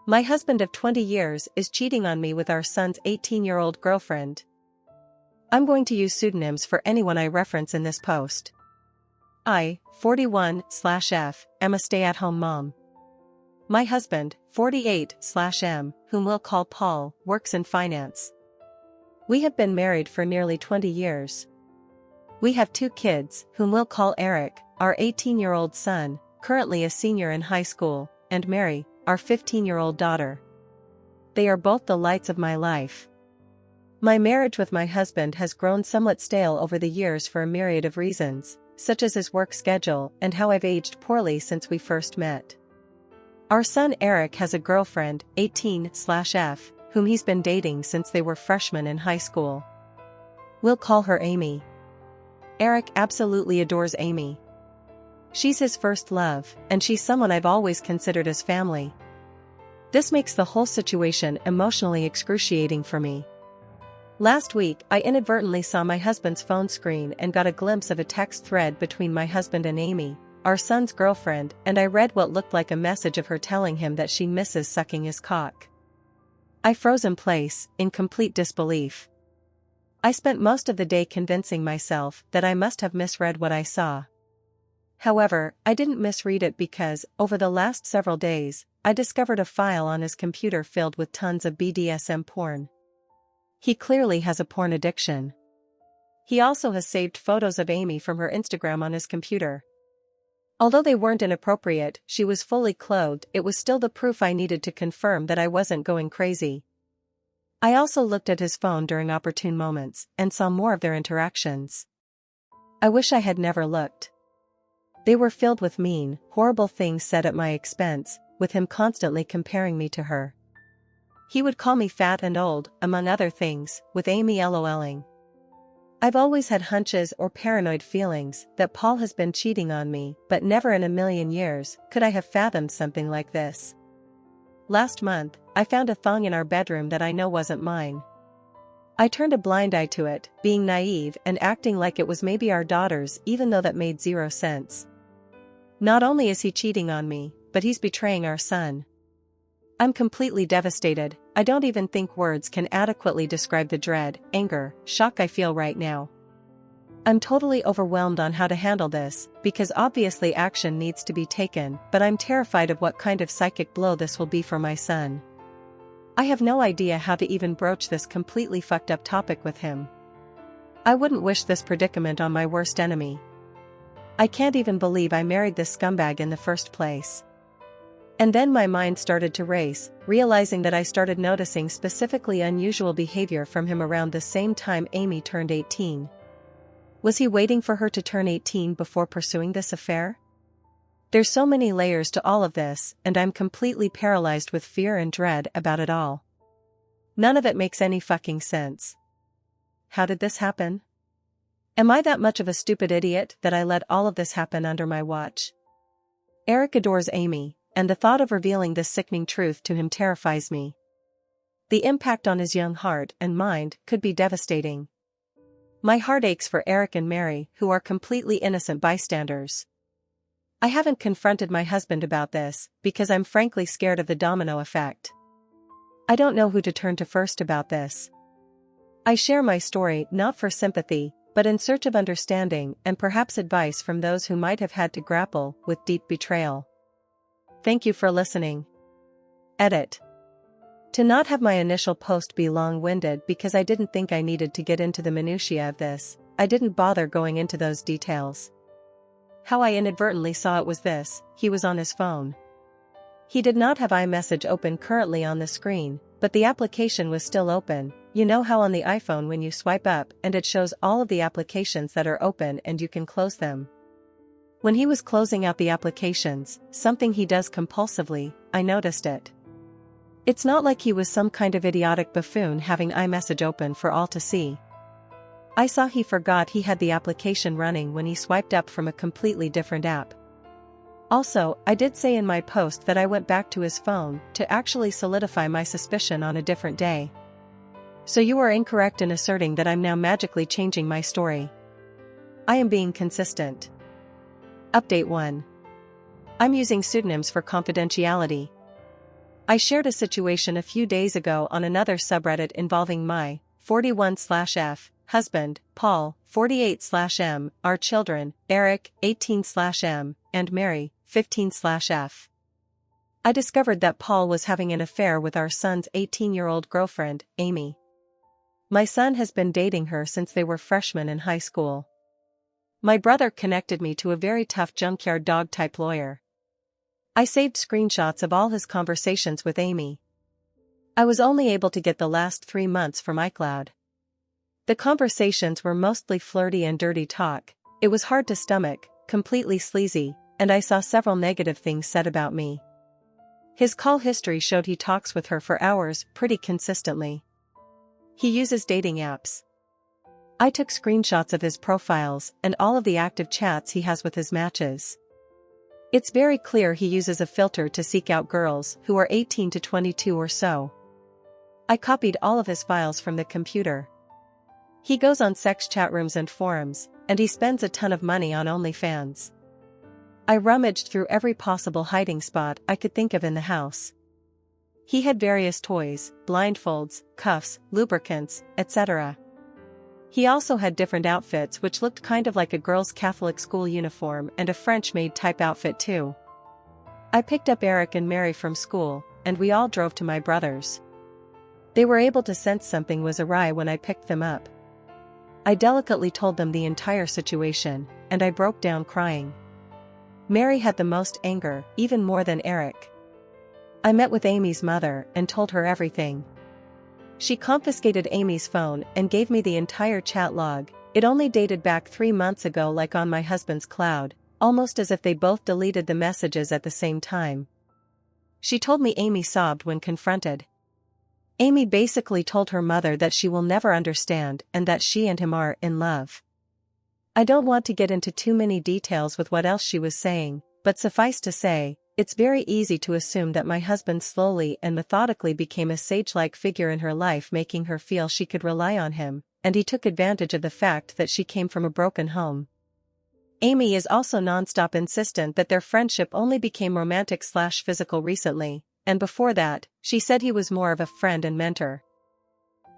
My husband of 20 years is cheating on me with our son's 18-year-old girlfriend. I'm going to use pseudonyms for anyone I reference in this post. I, 41/F, am a stay-at-home mom. My husband, 48/M, whom we'll call Paul, works in finance. We have been married for nearly 20 years. We have 2 kids, whom we'll call Eric, our 18-year-old son, currently a senior in high school, and Mary, our 15-year-old daughter. They are both the lights of my life. My marriage with my husband has grown somewhat stale over the years for a myriad of reasons, such as his work schedule and how I've aged poorly since we first met. Our son Eric has a girlfriend, 18/F, whom he's been dating since they were freshmen in high school. We'll call her Amy. Eric absolutely adores Amy. She's his first love, and she's someone I've always considered as family. This makes the whole situation emotionally excruciating for me. Last week, I inadvertently saw my husband's phone screen and got a glimpse of a text thread between my husband and Amy, our son's girlfriend, and I read what looked like a message of her telling him that she misses sucking his cock. I froze in place, in complete disbelief. I spent most of the day convincing myself that I must have misread what I saw. However, I didn't misread it because, over the last several days, I discovered a file on his computer filled with tons of BDSM porn. He clearly has a porn addiction. He also has saved photos of Amy from her Instagram on his computer. Although they weren't inappropriate, she was fully clothed, it was still the proof I needed to confirm that I wasn't going crazy. I also looked at his phone during opportune moments, and saw more of their interactions. I wish I had never looked. They were filled with mean, horrible things said at my expense, with him constantly comparing me to her. He would call me fat and old, among other things, with Amy LOLing. I've always had hunches or paranoid feelings that Paul has been cheating on me, but never in a million years could I have fathomed something like this. Last month, I found a thong in our bedroom that I know wasn't mine. I turned a blind eye to it, being naive and acting like it was maybe our daughter's, even though that made 0 sense. Not only is he cheating on me, but he's betraying our son. I'm completely devastated. I don't even think words can adequately describe the dread, anger, shock I feel right now. I'm totally overwhelmed on how to handle this, because obviously action needs to be taken, but I'm terrified of what kind of psychic blow this will be for my son. I have no idea how to even broach this completely fucked up topic with him. I wouldn't wish this predicament on my worst enemy. I can't even believe I married this scumbag in the first place. And then my mind started to race, realizing that I started noticing specifically unusual behavior from him around the same time Amy turned 18. Was he waiting for her to turn 18 before pursuing this affair? There's so many layers to all of this, and I'm completely paralyzed with fear and dread about it all. None of it makes any fucking sense. How did this happen? Am I that much of a stupid idiot that I let all of this happen under my watch? Eric adores Amy, and the thought of revealing this sickening truth to him terrifies me. The impact on his young heart and mind could be devastating. My heart aches for Eric and Mary, who are completely innocent bystanders. I haven't confronted my husband about this, because I'm frankly scared of the domino effect. I don't know who to turn to first about this. I share my story not for sympathy, but in search of understanding and perhaps advice from those who might have had to grapple with deep betrayal. Thank you for listening. Edit. To not have my initial post be long-winded because I didn't think I needed to get into the minutiae of this, I didn't bother going into those details. How I inadvertently saw it was this: he was on his phone. He did not have iMessage open currently on the screen, but the application was still open. You know how on the iPhone when you swipe up and it shows all of the applications that are open and you can close them. When he was closing out the applications, something he does compulsively, I noticed it. It's not like he was some kind of idiotic buffoon having iMessage open for all to see. I saw he forgot he had the application running when he swiped up from a completely different app. Also, I did say in my post that I went back to his phone to actually solidify my suspicion on a different day. So you are incorrect in asserting that I'm now magically changing my story. I am being consistent. Update 1. I'm using pseudonyms for confidentiality. I shared a situation a few days ago on another subreddit involving my 41/F husband, Paul, 48/M, our children, Eric, 18/M, and Mary, 15/F. I discovered that Paul was having an affair with our son's 18-year-old girlfriend, Amy. My son has been dating her since they were freshmen in high school. My brother connected me to a very tough junkyard dog-type lawyer. I saved screenshots of all his conversations with Amy. I was only able to get the last 3 months from iCloud. The conversations were mostly flirty and dirty talk. It was hard to stomach, completely sleazy, and I saw several negative things said about me. His call history showed he talks with her for hours pretty consistently. He uses dating apps. I took screenshots of his profiles and all of the active chats he has with his matches. It's very clear he uses a filter to seek out girls who are 18 to 22 or so. I copied all of his files from the computer. He goes on sex chat rooms and forums, and he spends a ton of money on OnlyFans. I rummaged through every possible hiding spot I could think of in the house. He had various toys, blindfolds, cuffs, lubricants, etc. He also had different outfits which looked kind of like a girl's Catholic school uniform and a French-maid type outfit too. I picked up Eric and Mary from school, and we all drove to my brother's. They were able to sense something was awry when I picked them up. I delicately told them the entire situation, and I broke down crying. Mary had the most anger, even more than Eric. I met with Amy's mother and told her everything. She confiscated Amy's phone and gave me the entire chat log. It only dated back 3 months ago, like on my husband's cloud, almost as if they both deleted the messages at the same time. She told me Amy sobbed when confronted. Amy basically told her mother that she will never understand and that she and him are in love. I don't want to get into too many details with what else she was saying, but suffice to say, it's very easy to assume that my husband slowly and methodically became a sage-like figure in her life, making her feel she could rely on him, and he took advantage of the fact that she came from a broken home. Amy is also non-stop insistent that their friendship only became romantic/physical recently, and before that, she said he was more of a friend and mentor.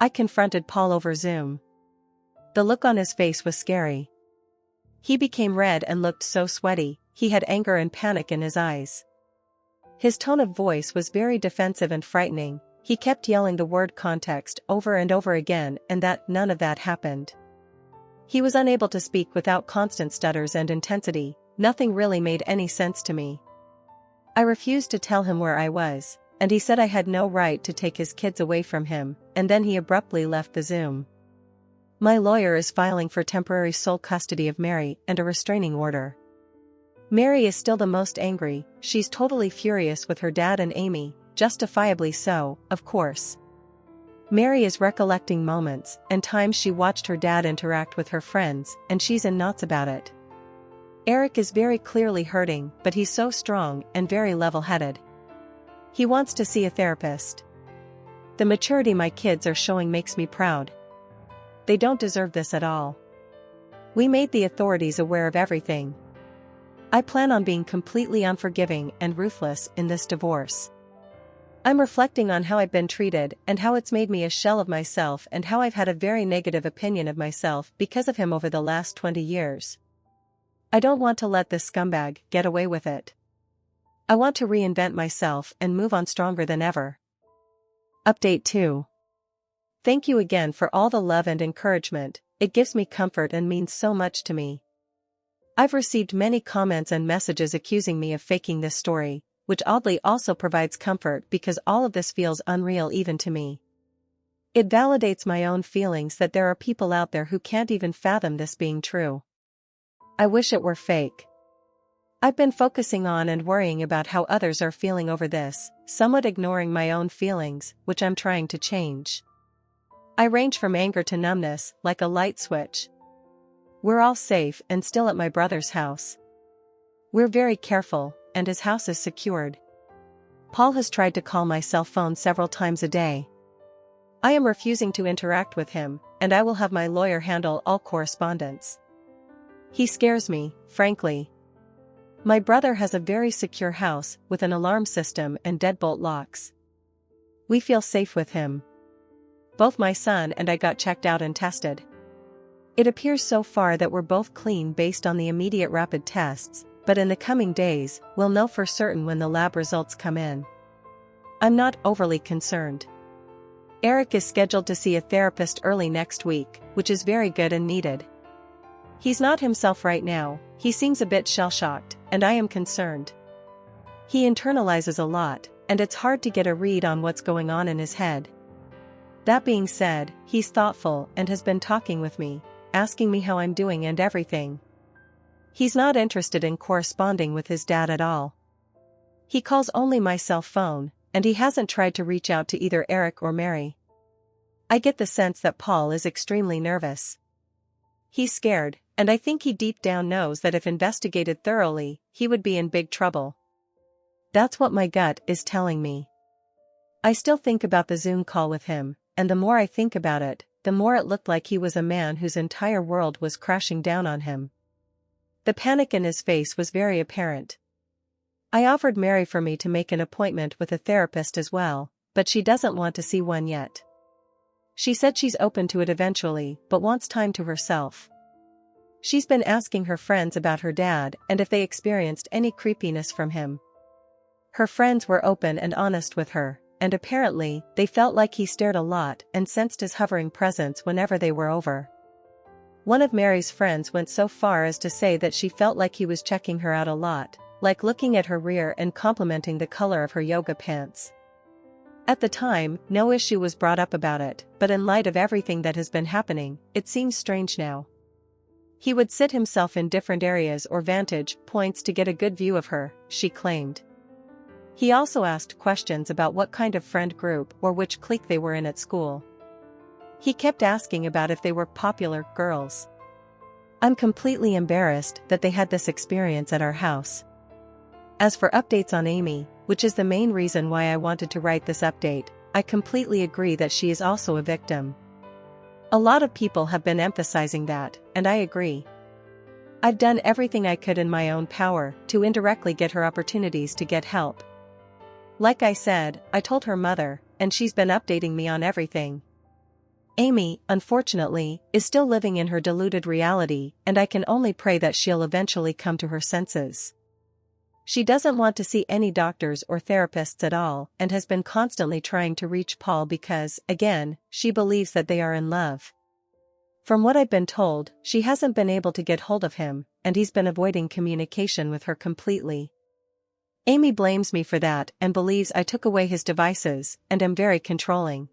I confronted Paul over Zoom. The look on his face was scary. He became red and looked so sweaty. He had anger and panic in his eyes. His tone of voice was very defensive and frightening. He kept yelling the word context over and over again, and that none of that happened. He was unable to speak without constant stutters and intensity. Nothing really made any sense to me. I refused to tell him where I was, and he said I had no right to take his kids away from him, and then he abruptly left the Zoom. My lawyer is filing for temporary sole custody of Mary and a restraining order. Mary is still the most angry. She's totally furious with her dad and Amy, justifiably so, of course. Mary is recollecting moments and times she watched her dad interact with her friends, and she's in knots about it. Eric is very clearly hurting, but he's so strong and very level-headed. He wants to see a therapist. The maturity my kids are showing makes me proud. They don't deserve this at all. We made the authorities aware of everything. I plan on being completely unforgiving and ruthless in this divorce. I'm reflecting on how I've been treated and how it's made me a shell of myself, and how I've had a very negative opinion of myself because of him over the last 20 years. I don't want to let this scumbag get away with it. I want to reinvent myself and move on stronger than ever. Update 2. Thank you again for all the love and encouragement. It gives me comfort and means so much to me. I've received many comments and messages accusing me of faking this story, which oddly also provides comfort because all of this feels unreal even to me. It validates my own feelings that there are people out there who can't even fathom this being true. I wish it were fake. I've been focusing on and worrying about how others are feeling over this, somewhat ignoring my own feelings, which I'm trying to change. I range from anger to numbness, like a light switch. We're all safe and still at my brother's house. We're very careful, and his house is secured. Paul has tried to call my cell phone several times a day. I am refusing to interact with him, and I will have my lawyer handle all correspondence. He scares me, frankly. My brother has a very secure house with an alarm system and deadbolt locks. We feel safe with him. Both my son and I got checked out and tested. It appears so far that we're both clean based on the immediate rapid tests, but in the coming days, we'll know for certain when the lab results come in. I'm not overly concerned. Eric is scheduled to see a therapist early next week, which is very good and needed. He's not himself right now, he seems a bit shell-shocked, and I am concerned. He internalizes a lot, and it's hard to get a read on what's going on in his head. That being said, he's thoughtful and has been talking with me, asking me how I'm doing and everything. He's not interested in corresponding with his dad at all. He calls only my cell phone, and he hasn't tried to reach out to either Eric or Mary. I get the sense that Paul is extremely nervous. He's scared, and I think he deep down knows that if investigated thoroughly, he would be in big trouble. That's what my gut is telling me. I still think about the Zoom call with him, and the more I think about it, the more it looked like he was a man whose entire world was crashing down on him. The panic in his face was very apparent. I offered Mary for me to make an appointment with a therapist as well, but she doesn't want to see one yet. She said she's open to it eventually, but wants time to herself. She's been asking her friends about her dad and if they experienced any creepiness from him. Her friends were open and honest with her, and apparently, they felt like he stared a lot and sensed his hovering presence whenever they were over. One of Mary's friends went so far as to say that she felt like he was checking her out a lot, like looking at her rear and complimenting the color of her yoga pants. At the time, no issue was brought up about it, but in light of everything that has been happening, it seems strange now. He would sit himself in different areas or vantage points to get a good view of her, she claimed. He also asked questions about what kind of friend group or which clique they were in at school. He kept asking about if they were popular girls. I'm completely embarrassed that they had this experience at our house. As for updates on Amy, which is the main reason why I wanted to write this update, I completely agree that she is also a victim. A lot of people have been emphasizing that, and I agree. I've done everything I could in my own power to indirectly get her opportunities to get help. Like I said, I told her mother, and she's been updating me on everything. Amy, unfortunately, is still living in her deluded reality, and I can only pray that she'll eventually come to her senses. She doesn't want to see any doctors or therapists at all and has been constantly trying to reach Paul because, again, she believes that they are in love. From what I've been told, she hasn't been able to get hold of him, and he's been avoiding communication with her completely. Amy blames me for that and believes I took away his devices and am very controlling.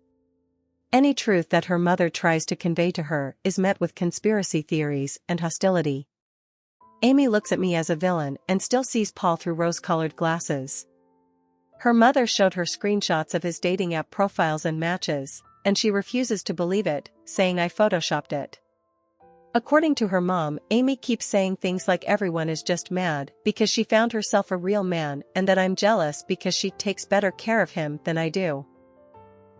Any truth that her mother tries to convey to her is met with conspiracy theories and hostility. Amy looks at me as a villain and still sees Paul through rose-colored glasses. Her mother showed her screenshots of his dating app profiles and matches, and she refuses to believe it, saying I photoshopped it. According to her mom, Amy keeps saying things like everyone is just mad because she found herself a real man and that I'm jealous because she takes better care of him than I do.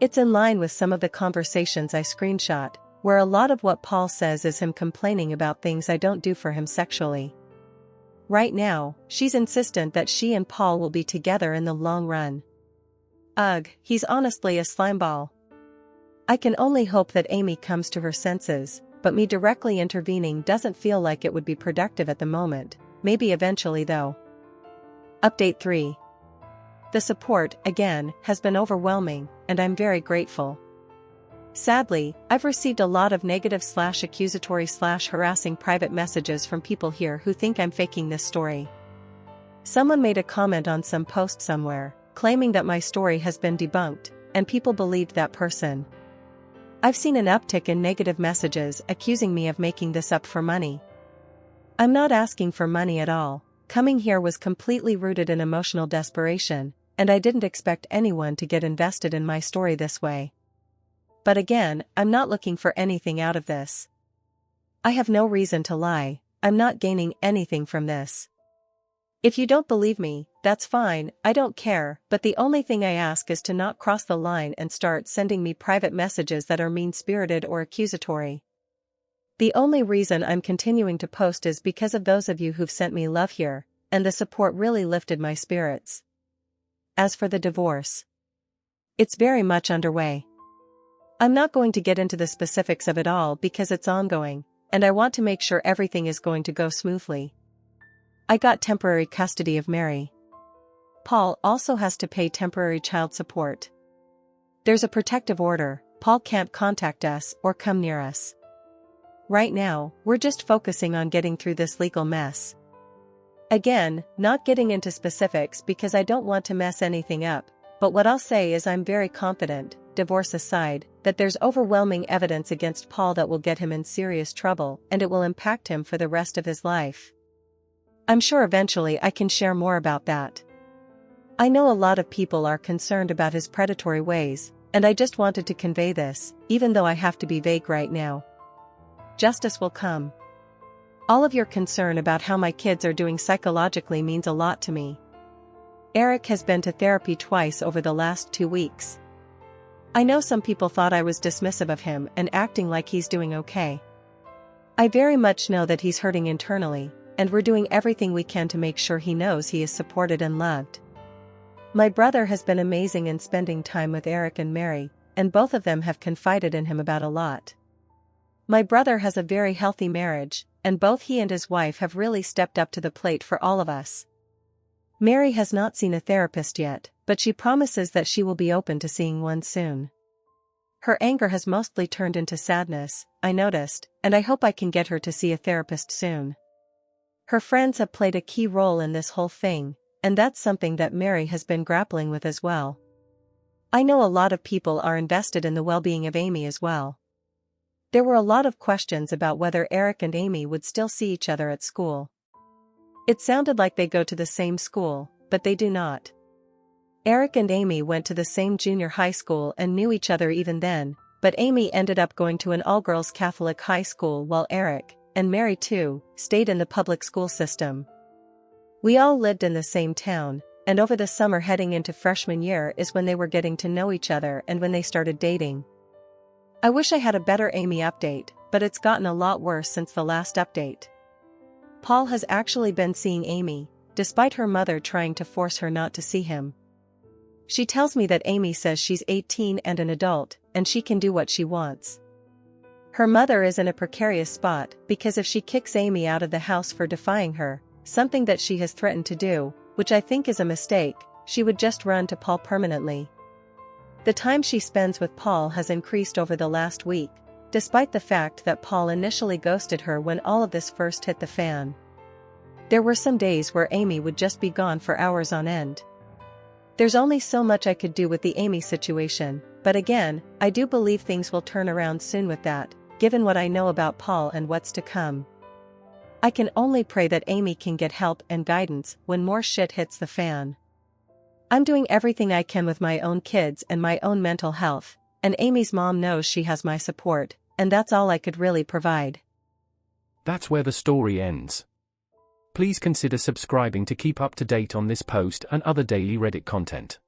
It's in line with some of the conversations I screenshot, where a lot of what Paul says is him complaining about things I don't do for him sexually. Right now, she's insistent that she and Paul will be together in the long run. Ugh, he's honestly a slimeball. I can only hope that Amy comes to her senses, but me directly intervening doesn't feel like it would be productive at the moment, maybe eventually though. Update 3. The support, again, has been overwhelming, and I'm very grateful. Sadly, I've received a lot of negative/accusatory/harassing private messages from people here who think I'm faking this story. Someone made a comment on some post somewhere, claiming that my story has been debunked, and people believed that person. I've seen an uptick in negative messages accusing me of making this up for money. I'm not asking for money at all. Coming here was completely rooted in emotional desperation, and I didn't expect anyone to get invested in my story this way. But again, I'm not looking for anything out of this. I have no reason to lie, I'm not gaining anything from this. If you don't believe me, that's fine, I don't care, but the only thing I ask is to not cross the line and start sending me private messages that are mean-spirited or accusatory. The only reason I'm continuing to post is because of those of you who've sent me love here, and the support really lifted my spirits. As for the divorce, It's very much underway. I'm not going to get into the specifics of it all because it's ongoing, and I want to make sure everything is going to go smoothly. I got temporary custody of Mary. Paul also has to pay temporary child support. There's a protective order. Paul can't contact us or come near us. Right now, we're just focusing on getting through this legal mess. Again, not getting into specifics because I don't want to mess anything up, but what I'll say is I'm very confident, divorce aside, that there's overwhelming evidence against Paul that will get him in serious trouble and it will impact him for the rest of his life. I'm sure eventually I can share more about that. I know a lot of people are concerned about his predatory ways, and I just wanted to convey this, even though I have to be vague right now. Justice will come. All of your concern about how my kids are doing psychologically means a lot to me. Eric has been to therapy twice over the last 2 weeks. I know some people thought I was dismissive of him and acting like he's doing okay. I very much know that he's hurting internally, and we're doing everything we can to make sure he knows he is supported and loved. My brother has been amazing in spending time with Eric and Mary, and both of them have confided in him about a lot. My brother has a very healthy marriage, and both he and his wife have really stepped up to the plate for all of us. Mary has not seen a therapist yet, but she promises that she will be open to seeing one soon. Her anger has mostly turned into sadness, I noticed, and I hope I can get her to see a therapist soon. Her friends have played a key role in this whole thing, and that's something that Mary has been grappling with as well. I know a lot of people are invested in the well-being of Amy as well. There were a lot of questions about whether Eric and Amy would still see each other at school. It sounded like they go to the same school, but they do not. Eric and Amy went to the same junior high school and knew each other even then, but Amy ended up going to an all-girls Catholic high school while Eric, and Mary too, stayed in the public school system. We all lived in the same town, and over the summer heading into freshman year is when they were getting to know each other and when they started dating. I wish I had a better Amy update, but it's gotten a lot worse since the last update. Paul has actually been seeing Amy, despite her mother trying to force her not to see him. She tells me that Amy says she's 18 and an adult, and she can do what she wants. Her mother is in a precarious spot because if she kicks Amy out of the house for defying her, something that she has threatened to do, which I think is a mistake, she would just run to Paul permanently. The time she spends with Paul has increased over the last week, despite the fact that Paul initially ghosted her when all of this first hit the fan. There were some days where Amy would just be gone for hours on end. There's only so much I could do with the Amy situation, but again, I do believe things will turn around soon with that, given what I know about Paul and what's to come. I can only pray that Amy can get help and guidance when more shit hits the fan. I'm doing everything I can with my own kids and my own mental health, and Amy's mom knows she has my support, and that's all I could really provide. That's where the story ends. Please consider subscribing to keep up to date on this post and other daily Reddit content.